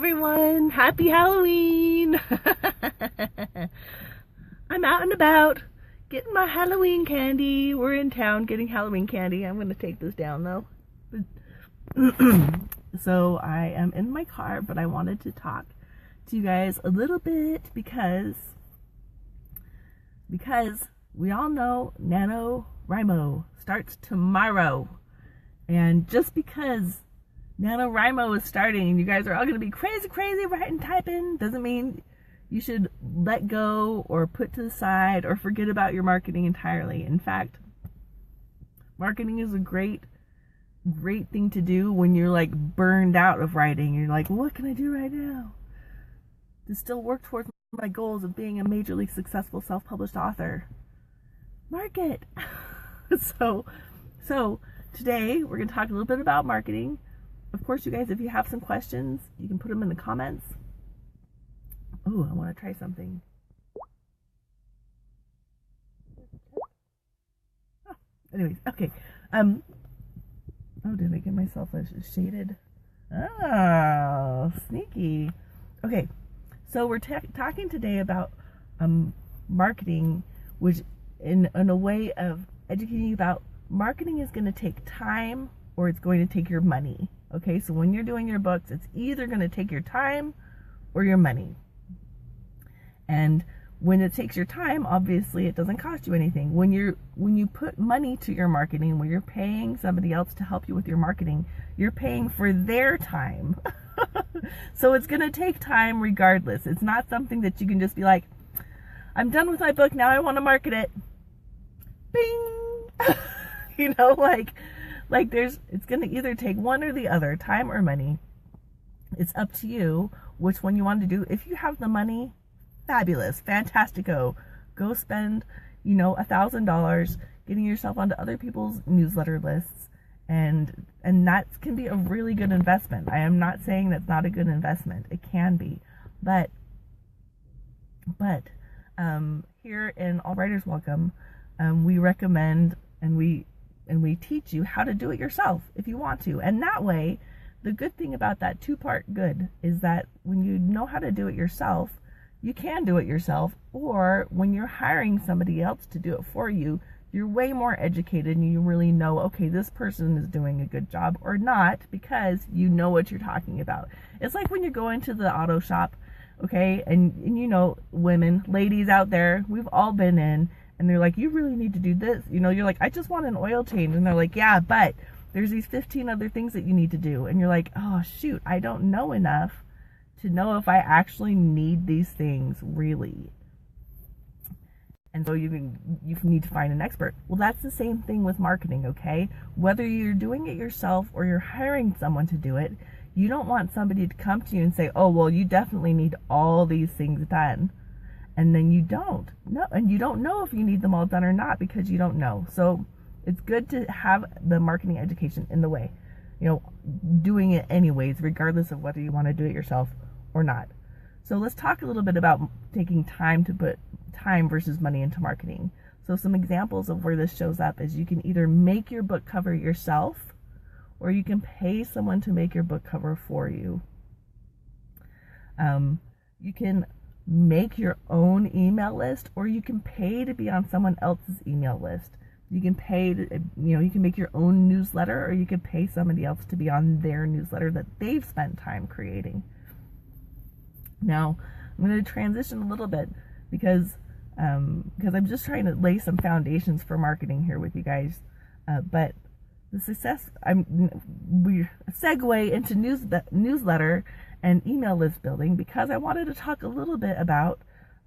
everyone. Happy Halloween. I'm out and about getting my Halloween candy. We're in town getting Halloween candy. I'm going to take this down though. So I am in my car, but I wanted to talk to you guys a little bit because we all know NaNoWriMo starts tomorrow. And just because NaNoWriMo is starting and you guys are all going to be crazy writing, typing, doesn't mean you should let go or put to the side or forget about your marketing entirely. In fact, marketing is a great thing to do when you're like burned out of writing. You're like, what can I do right now to still work towards my goals of being a majorly successful self-published author? Market. So today we're going to talk a little bit about marketing. Of course, you guys, if you have some questions, you can put them in the comments. Oh, I want to try something. Oh, anyways, okay. Oh, did I get myself a shaded? Oh, sneaky. Okay, so we're talking today about marketing, which in a way of educating you about marketing is going to take time or it's going to take your money. Okay, so when you're doing your books, it's either going to take your time or your money. And when it takes your time, obviously it doesn't cost you anything. When you put money to your marketing, when you're paying somebody else to help you with your marketing, you're paying for their time. So it's going to take time regardless. It's not something that you can just be like, I'm done with my book, now I want to market it. Bing! You know, like it's going to either take one or the other, time or money. It's up to you which one you want to do. If you have the money, fabulous, fantastico. Go spend, $1,000 getting yourself onto other people's newsletter lists, and that can be a really good investment. I am not saying that's not a good investment. It can be, but here in All Writers Welcome, we recommend and we teach you how to do it yourself if you want to. And that way, the good thing about that two-part good is that when you know how to do it yourself, you can do it yourself, or when you're hiring somebody else to do it for you, you're way more educated and you really know, okay, this person is doing a good job or not, because you know what you're talking about. It's like when you go into the auto shop, okay, and women, ladies out there, we've all been in, and they're like, you really need to do this. You're like, I just want an oil change. And they're like, yeah, but there's these 15 other things that you need to do. And you're like, oh, shoot, I don't know enough to know if I actually need these things really. And so you need to find an expert. Well, that's the same thing with marketing, okay? Whether you're doing it yourself or you're hiring someone to do it, you don't want somebody to come to you and say, oh, well, you definitely need all these things done. And then you don't know, and you don't know if you need them all done or not because you don't know. So it's good to have the marketing education in the way, doing it anyways, regardless of whether you want to do it yourself or not. So let's talk a little bit about taking time to put time versus money into marketing. So some examples of where this shows up is you can either make your book cover yourself, or you can pay someone to make your book cover for you. You can make your own email list, or you can pay to be on someone else's email list. You can pay to, you can make your own newsletter, or you can pay somebody else to be on their newsletter that they've spent time creating. Now, I'm going to transition a little bit because I'm just trying to lay some foundations for marketing here with you guys. But the success, we segue into newsletter and email list building, because I wanted to talk a little bit about,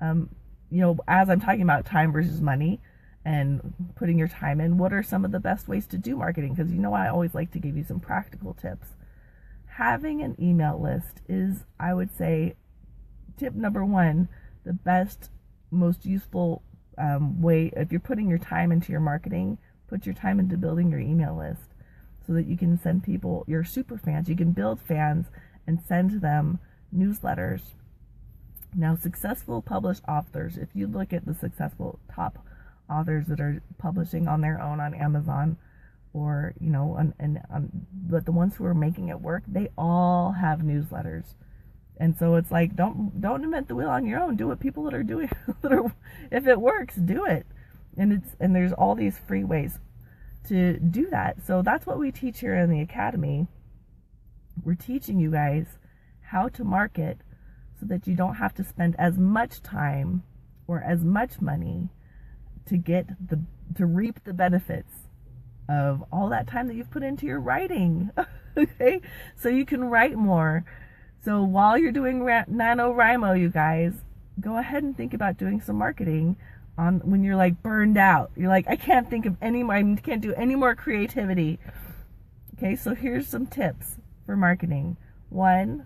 as I'm talking about time versus money and putting your time in, what are some of the best ways to do marketing? Because I always like to give you some practical tips. Having an email list is, I would say, tip number one, the best, most useful way. If you're putting your time into your marketing, put your time into building your email list so that you can send people, your super fans, you can build fans and send them newsletters. Now, successful published authors, if you look at the successful top authors that are publishing on their own on Amazon, or but the ones who are making it work, they all have newsletters. And so it's like, don't invent the wheel on your own. Do what people that are doing. If it works, do it. And there's all these free ways to do that. So that's what we teach here in the academy. We're teaching you guys how to market so that you don't have to spend as much time or as much money to reap the benefits of all that time that you've put into your writing. Okay, so you can write more. So while you're doing NaNoWriMo, you guys, go ahead and think about doing some marketing on when you're like burned out. You're like, I can't think of any more, I can't do any more creativity. Okay, so here's some tips for marketing. 1,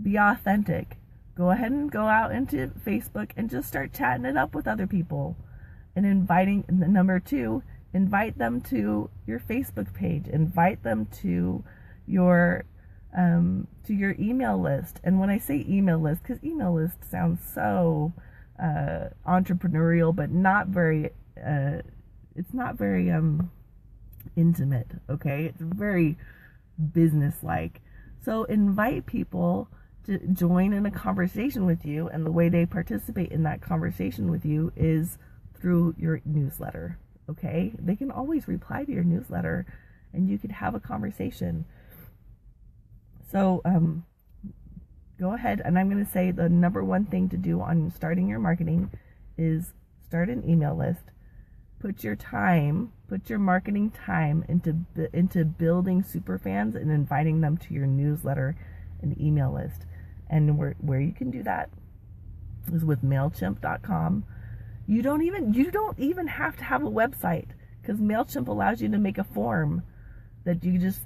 be authentic. Go ahead and go out into Facebook and just start chatting it up with other people and inviting. And number 2, invite them to your Facebook page. Invite them to your email list. And when I say email list, because email list sounds so entrepreneurial, but not very it's not very intimate. Okay, it's very business-like. So invite people to join in a conversation with you, and the way they participate in that conversation with you is through your newsletter. Okay, they can always reply to your newsletter and you could have a conversation. So go ahead, and I'm going to say the number 1 thing to do on starting your marketing is start an email list. Put your marketing time into building super fans and inviting them to your newsletter and email list. And where you can do that is with MailChimp.com. You don't even have to have a website, because MailChimp allows you to make a form that you use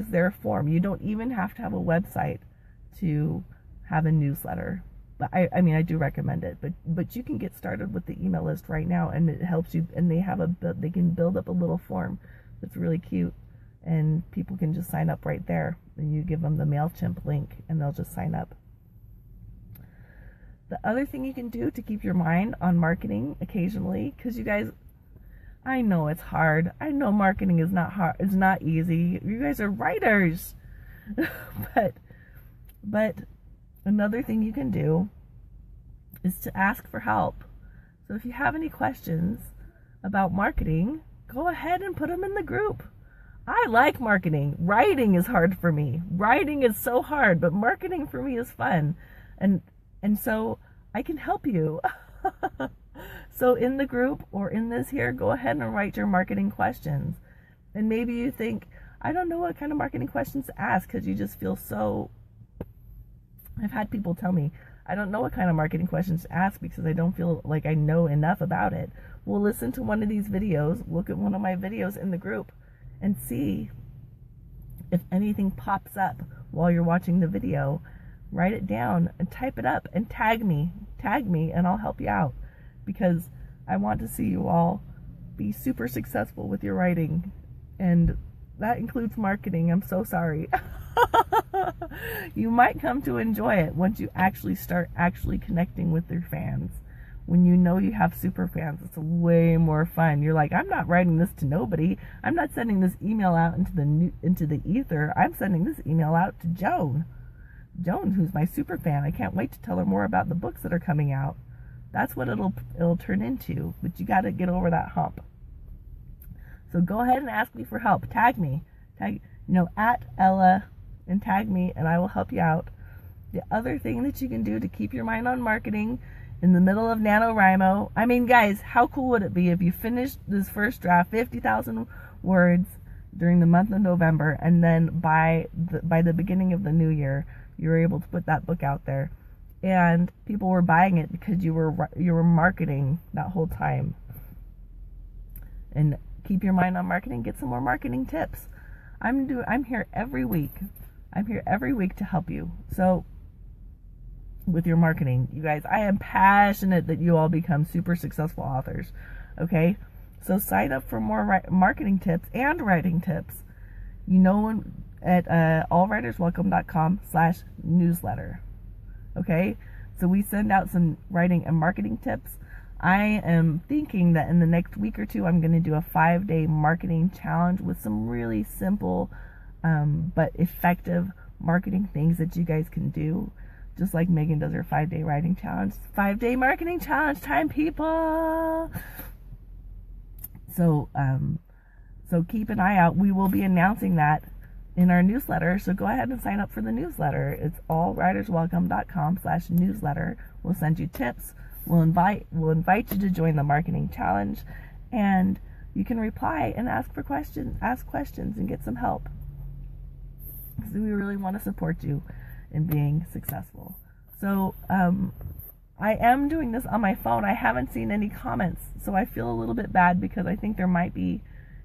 their form. You don't even have to have a website to have a newsletter. But I mean, I do recommend it, but you can get started with the email list right now, and it helps you. And they can build up a little form that's really cute, and people can just sign up right there. And you give them the MailChimp link, and they'll just sign up. The other thing you can do to keep your mind on marketing occasionally, because you guys, I know it's hard. I know marketing is not hard. It's not easy. You guys are writers. But another thing you can do is to ask for help. So if you have any questions about marketing, go ahead and put them in the group. I like marketing. Writing is hard for me. Writing is so hard, but marketing for me is fun. And so I can help you. So in the group or in this here, go ahead and write your marketing questions. And maybe you think, I don't know what kind of marketing questions to ask, because you just feel so... I've had people tell me, I don't know what kind of marketing questions to ask because I don't feel like I know enough about it. Well, listen to one of these videos, look at one of my videos in the group, and see if anything pops up while you're watching the video. Write it down and type it up and tag me, and I'll help you out, because I want to see you all be super successful with your writing, and that includes marketing. I'm so sorry. You might come to enjoy it once you actually start connecting with your fans. When you know you have super fans, it's way more fun. You're like, I'm not writing this to nobody. I'm not sending this email out into the ether. I'm sending this email out to Joan, who's my super fan. I can't wait to tell her more about the books that are coming out. That's what it'll turn into. But you got to get over that hump. So go ahead and ask me for help. Tag me, at Ella, and tag me, and I will help you out. The other thing that you can do to keep your mind on marketing in the middle of NaNoWriMo, I mean, guys, how cool would it be if you finished this first draft, 50,000 words, during the month of November, and then by the beginning of the new year, you were able to put that book out there, and people were buying it because you were marketing that whole time. And keep your mind on marketing. Get some more marketing tips. I'm here every week. I'm here every week to help you. So with your marketing, you guys, I am passionate that you all become super successful authors. Okay, so sign up for more marketing tips and writing tips. At allwriterswelcome.com/newsletter. Okay, so we send out some writing and marketing tips. I am thinking that in the next week or two, I'm going to do a 5-day marketing challenge with some really simple but effective marketing things that you guys can do, just like Megan does her 5-day writing challenge. 5-day marketing challenge time, people. So keep an eye out. We will be announcing that in our newsletter. So go ahead and sign up for the newsletter. It's allwriterswelcome.com/newsletter. We'll send you tips. We'll invite you to join the marketing challenge, and you can reply and ask questions and get some help. So we really want to support you in being successful. So I am doing this on my phone. I haven't seen any comments, so I feel a little bit bad because I think there might be,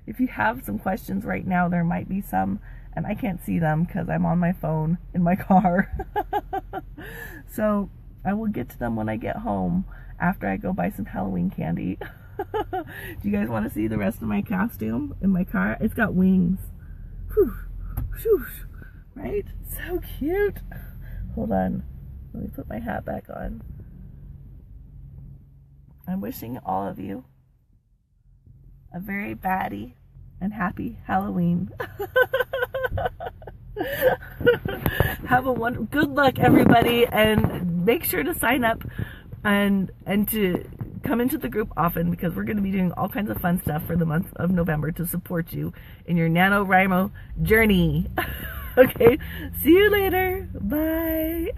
if you have some questions right now, there might be some, and I can't see them because I'm on my phone in my car. So I will get to them when I get home after I go buy some Halloween candy. Do you guys want to see the rest of my costume in my car? It's got wings. Whew. Whew. Right? So cute. Hold on. Let me put my hat back on. I'm wishing all of you a very batty and happy Halloween. Have a wonderful, good luck, everybody, and make sure to sign up and to come into the group often, because we're going to be doing all kinds of fun stuff for the month of November to support you in your NaNoWriMo journey. Okay, see you later. Bye.